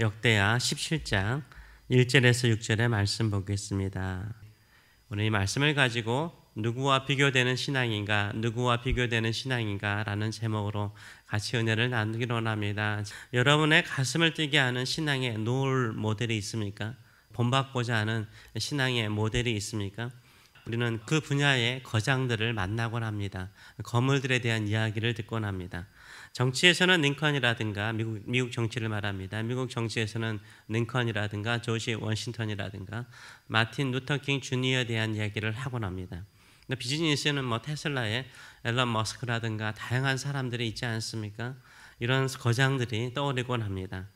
역대하 17장 1절에서 6절의 말씀 보겠습니다. 오늘 이 말씀을 가지고 누구와 비교되는 신앙인가, 누구와 비교되는 신앙인가 라는 제목으로 같이 은혜를 나누기로 합니다. 여러분의 가슴을 뛰게 하는 신앙의 롤 모델이 있습니까? 본받고자 하는 신앙의 모델이 있습니까? 우리는 그 분야의 거장들을 만나곤 합니다. 거물들에 대한 이야기를 듣곤 합니다. 정치에서는 링컨이라든가 미국 정치를 말합니다. 미국 정치에서는 링컨이라든가 조지 워싱턴이라든가 마틴 루터킹 주니어에 대한 이야기를 하곤 합니다. 비즈니스에는 테슬라의 앨런 머스크라든가 다양한 사람들이 있지 않습니까? 이런 거장들이 떠오르곤 합니다.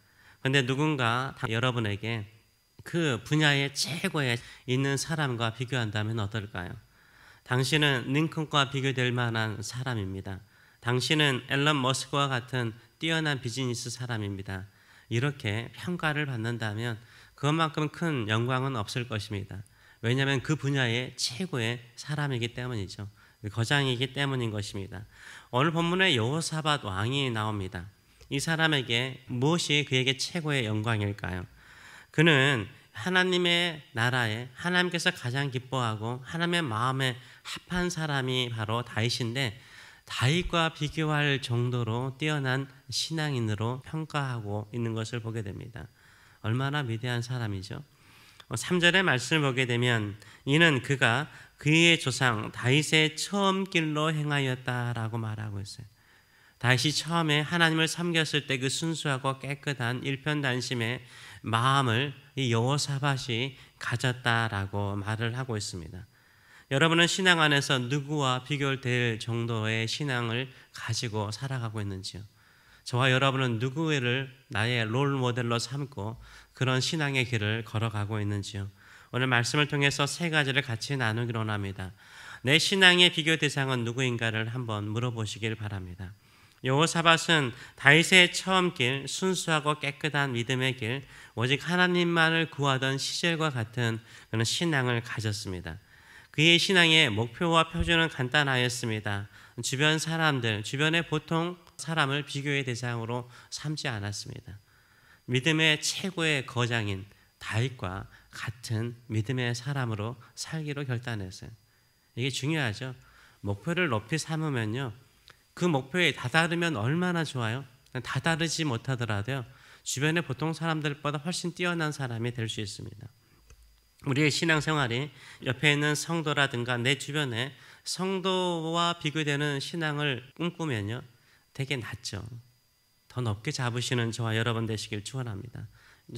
그런데 누군가 여러분에게 그 분야의 최고에 있는 사람과 비교한다면 어떨까요? 당신은 링컨과 비교될 만한 사람입니다. 당신은 앨런 머스크와 같은 뛰어난 비즈니스 사람입니다. 이렇게 평가를 받는다면 그것만큼 큰 영광은 없을 것입니다. 왜냐하면 그 분야의 최고의 사람이기 때문이죠. 거장이기 때문인 것입니다. 오늘 본문에 여호사밧 왕이 나옵니다. 이 사람에게 무엇이 그에게 최고의 영광일까요? 그는 하나님의 나라에 하나님께서 가장 기뻐하고 하나님의 마음에 합한 사람이 바로 다윗인데 다윗과 비교할 정도로 뛰어난 신앙인으로 평가하고 있는 것을 보게 됩니다. 얼마나 위대한 사람이죠. 3절의 말씀을 보게 되면 이는 그가 그의 조상 다윗의 처음 길로 행하였다라고 말하고 있어요. 다윗이 처음에 하나님을 섬겼을 때 그 순수하고 깨끗한 일편단심의 마음을 이 여호사밧이 가졌다라고 말을 하고 있습니다. 여러분은 신앙 안에서 누구와 비교될 정도의 신앙을 가지고 살아가고 있는지요? 저와 여러분은 누구를 나의 롤 모델로 삼고 그런 신앙의 길을 걸어가고 있는지요? 오늘 말씀을 통해서 세 가지를 같이 나누기로 합니다. 내 신앙의 비교 대상은 누구인가를 한번 물어보시길 바랍니다. 여호사밧은 다윗의 처음 길, 순수하고 깨끗한 믿음의 길, 오직 하나님만을 구하던 시절과 같은 그런 신앙을 가졌습니다. 그의 신앙의 목표와 표준은 간단하였습니다. 주변 사람들, 주변의 보통 사람을 비교의 대상으로 삼지 않았습니다. 믿음의 최고의 거장인 다윗과 같은 믿음의 사람으로 살기로 결단했어요. 이게 중요하죠. 목표를 높이 삼으면요, 그 목표에 다다르면 얼마나 좋아요? 다다르지 못하더라도요, 주변의 보통 사람들보다 훨씬 뛰어난 사람이 될 수 있습니다. 우리의 신앙생활이 옆에 있는 성도라든가 내 주변에 성도와 비교되는 신앙을 꿈꾸면요, 되게 낮죠. 더 높게 잡으시는 저와 여러분 되시길 축원합니다.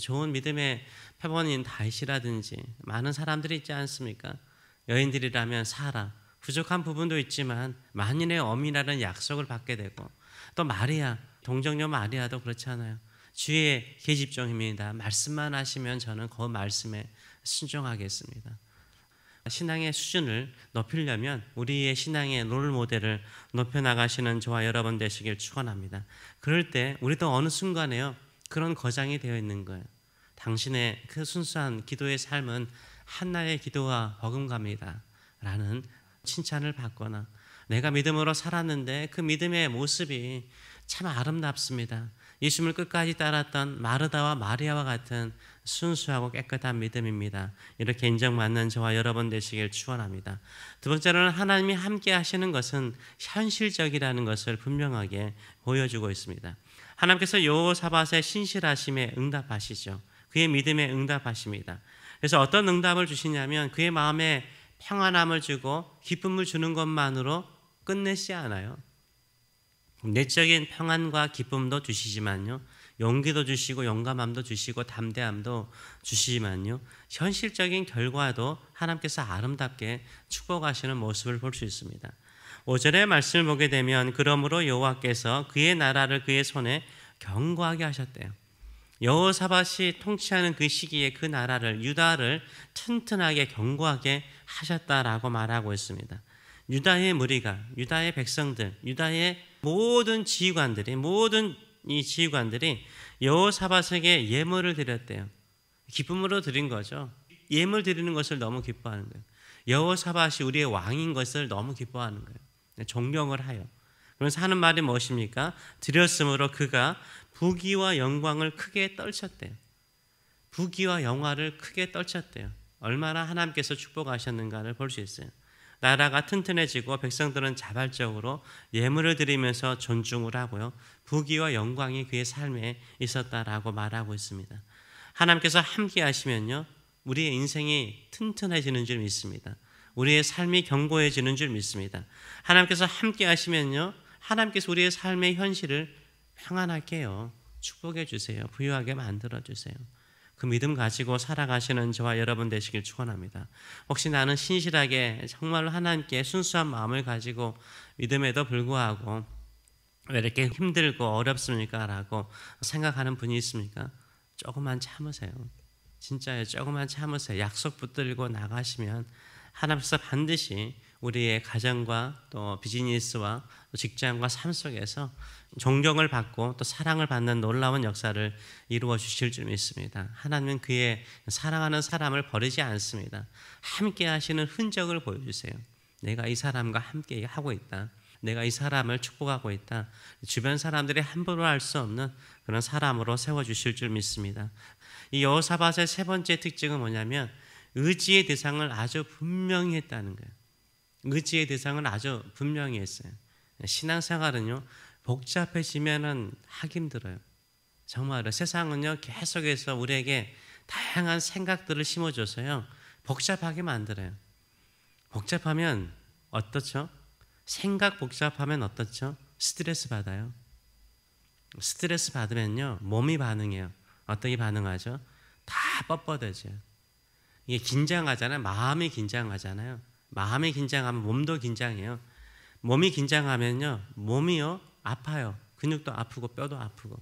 좋은 믿음의 표본인 다윗이라든지 많은 사람들이 있지 않습니까? 여인들이라면 사라, 부족한 부분도 있지만 만인의 어미라는 약속을 받게 되고, 또 마리아, 동정녀 마리아도 그렇지 않아요? 주의 계집종입니다. 말씀만 하시면 저는 그 말씀에 순종하겠습니다. 신앙의 수준을 높이려면 우리의 신앙의 롤 모델을 높여나가시는 저와 여러분 되시길 축원합니다. 그럴 때 우리도 어느 순간에요, 그런 거장이 되어 있는 거예요. 당신의 그 순수한 기도의 삶은 한나의 기도와 버금갑니다 라는 칭찬을 받거나, 내가 믿음으로 살았는데 그 믿음의 모습이 참 아름답습니다. 예수님을 끝까지 따랐던 마르다와 마리아와 같은 순수하고 깨끗한 믿음입니다. 이렇게 인정받는 저와 여러분 되시길 축원합니다. 두 번째로는 하나님이 함께 하시는 것은 현실적이라는 것을 분명하게 보여주고 있습니다. 하나님께서 여호사밧의 신실하심에 응답하시죠. 그의 믿음에 응답하십니다. 그래서 어떤 응답을 주시냐면 그의 마음에 평안함을 주고 기쁨을 주는 것만으로 끝내지 않아요. 내적인 평안과 기쁨도 주시지만요, 용기도 주시고 용감함도 주시고 담대함도 주시지만요, 현실적인 결과도 하나님께서 아름답게 축복하시는 모습을 볼 수 있습니다. 5절의 말씀을 보게 되면 그러므로 여호와께서 그의 나라를 그의 손에 견고하게 하셨대요. 여호사밧이 통치하는 그 시기에 그 나라를, 유다를 튼튼하게 견고하게 하셨다라고 말하고 있습니다. 유다의 무리가, 유다의 백성들, 유다의 모든 지휘관들이, 모든 이 지휘관들이 여호사밧에게 예물을 드렸대요. 기쁨으로 드린 거죠. 예물 드리는 것을 너무 기뻐하는 거예요. 여호사밧이 우리의 왕인 것을 너무 기뻐하는 거예요. 존경을 하여. 그러면서 하는 말이 무엇입니까? 드렸으므로 그가 부귀와 영광을 크게 떨쳤대요. 부귀와 영화를 크게 떨쳤대요. 얼마나 하나님께서 축복하셨는가를 볼 수 있어요. 나라가 튼튼해지고 백성들은 자발적으로 예물을 드리면서 존중을 하고요. 부귀와 영광이 그의 삶에 있었다라고 말하고 있습니다. 하나님께서 함께 하시면요, 우리의 인생이 튼튼해지는 줄 믿습니다. 우리의 삶이 견고해지는 줄 믿습니다. 하나님께서 함께 하시면요, 하나님께서 우리의 삶의 현실을 평안하게 해요. 축복해 주세요. 부유하게 만들어 주세요. 그 믿음 가지고 살아가시는 저와 여러분 되시길 축원합니다. 혹시 나는 신실하게 정말로 하나님께 순수한 마음을 가지고 믿음에도 불구하고 왜 이렇게 힘들고 어렵습니까? 라고 생각하는 분이 있습니까? 조금만 참으세요. 진짜요. 조금만 참으세요. 약속 붙들고 나가시면 하나님께서 반드시 우리의 가정과 또 비즈니스와 또 직장과 삶 속에서 존경을 받고 또 사랑을 받는 놀라운 역사를 이루어 주실 줄 믿습니다. 하나님은 그의 사랑하는 사람을 버리지 않습니다. 함께 하시는 흔적을 보여주세요. 내가 이 사람과 함께 하고 있다. 내가 이 사람을 축복하고 있다. 주변 사람들이 함부로 할 수 없는 그런 사람으로 세워주실 줄 믿습니다. 이 여호사밧의 세 번째 특징은 뭐냐면 의지의 대상을 아주 분명히 했다는 거예요. 의지의 대상을 아주 분명히 했어요. 신앙생활은요, 복잡해지면은 하기 힘들어요. 정말로 세상은요, 계속해서 우리에게 다양한 생각들을 심어줘서요, 복잡하게 만들어요. 복잡하면 어떻죠? 생각 복잡하면 어떻죠? 스트레스 받아요. 스트레스 받으면요, 몸이 반응해요. 어떻게 반응하죠? 다 뻣뻣해져요. 이게 긴장하잖아요. 마음이 긴장하잖아요. 마음이 긴장하면 몸도 긴장해요. 몸이 긴장하면요, 몸이요 아파요. 근육도 아프고 뼈도 아프고.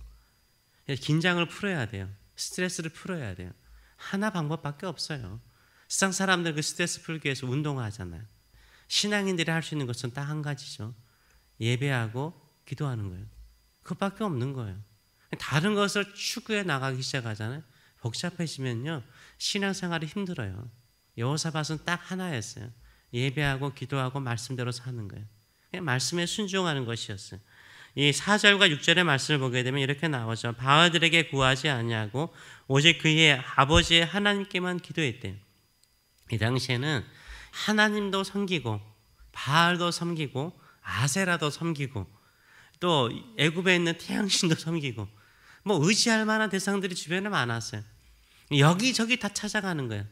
긴장을 풀어야 돼요. 스트레스를 풀어야 돼요. 하나 방법밖에 없어요. 세상 사람들 그 스트레스 풀기 위해서 운동하잖아요. 신앙인들이 할 수 있는 것은 딱 한 가지죠. 예배하고 기도하는 거예요. 그것밖에 없는 거예요. 다른 것을 추구해 나가기 시작하잖아요. 복잡해지면요, 신앙생활이 힘들어요. 여호사밧은 딱 하나였어요. 예배하고 기도하고 말씀대로 사는 거예요. 그냥 말씀에 순종하는 것이었어요. 이 4절과 6절의 말씀을 보게 되면 이렇게 나오죠. 바알들에게 구하지 아니하고 오직 그의 아버지의 하나님께만 기도했대요. 이 당시에는 하나님도 섬기고 바알도 섬기고 아세라도 섬기고 또 애굽에 있는 태양신도 섬기고 뭐 의지할 만한 대상들이 주변에 많았어요. 여기저기 다 찾아가는 거예요.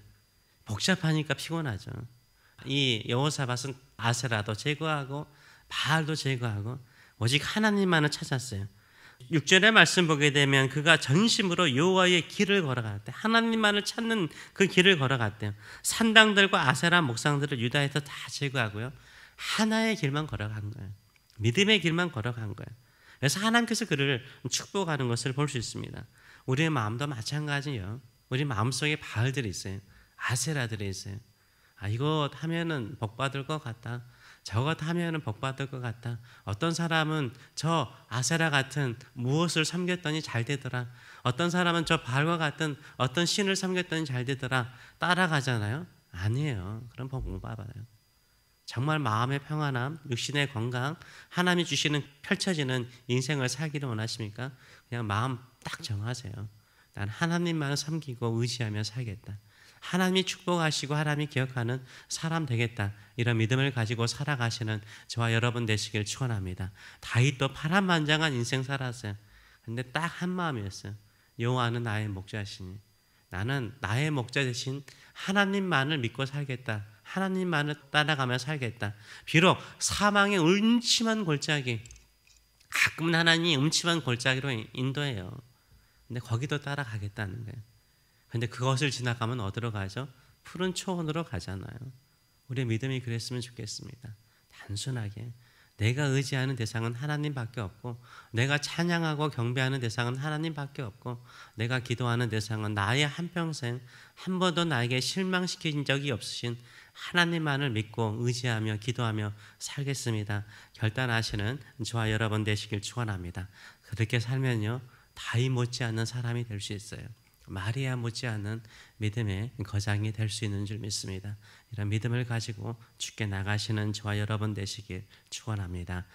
복잡하니까 피곤하죠. 이 여호사밧은 아세라도 제거하고 바알도 제거하고 오직 하나님만을 찾았어요. 6절의 말씀 보게 되면 그가 전심으로 여호와의 길을 걸어갔대. 하나님만을 찾는 그 길을 걸어갔대요. 산당들과 아세라 목상들을 유다에서 다 제거하고요, 하나의 길만 걸어간 거예요. 믿음의 길만 걸어간 거예요. 그래서 하나님께서 그를 축복하는 것을 볼 수 있습니다. 우리의 마음도 마찬가지예요. 우리 마음속에 바알들이 있어요. 아세라들이 있어요. 이거 하면은 복 받을 것 같다. 저것 하면은 복 받을 것 같다. 어떤 사람은 저 아세라 같은 무엇을 섬겼더니 잘 되더라. 어떤 사람은 저 바알과 같은 어떤 신을 섬겼더니 잘 되더라. 따라가잖아요. 아니에요. 그럼 복 못 받아요. 정말 마음의 평안함, 육신의 건강, 하나님이 주시는 펼쳐지는 인생을 살기를 원하십니까? 그냥 마음 딱 정하세요. 난 하나님만 섬기고 의지하며 살겠다. 하나님이 축복하시고 하나님이 기억하는 사람 되겠다. 이런 믿음을 가지고 살아가시는 저와 여러분 되시길 축원합니다. 다윗도 파란만장한 인생 살았어요. 근데 딱 한 마음이었어요. 여호와는 나의 목자시니 나는 나의 목자 대신 하나님만을 믿고 살겠다. 하나님만을 따라가며 살겠다. 비록 사망의 음침한 골짜기, 가끔은 하나님이 음침한 골짜기로 인도해요. 근데 거기도 따라가겠다는 거예요. 근데 그것을 지나가면 어디로 가죠? 푸른 초원으로 가잖아요. 우리의 믿음이 그랬으면 좋겠습니다. 단순하게 내가 의지하는 대상은 하나님밖에 없고, 내가 찬양하고 경배하는 대상은 하나님밖에 없고, 내가 기도하는 대상은 나의 한평생 한 번도 나에게 실망시킨 적이 없으신 하나님만을 믿고 의지하며 기도하며 살겠습니다. 결단하시는 저와 여러분 되시길 축원합니다. 그렇게 살면요, 다윗 못지않는 사람이 될 수 있어요. 마리아 못지않은 믿음의 거장이 될 수 있는 줄 믿습니다. 이런 믿음을 가지고 주께 나가시는 저와 여러분 되시길 축원합니다.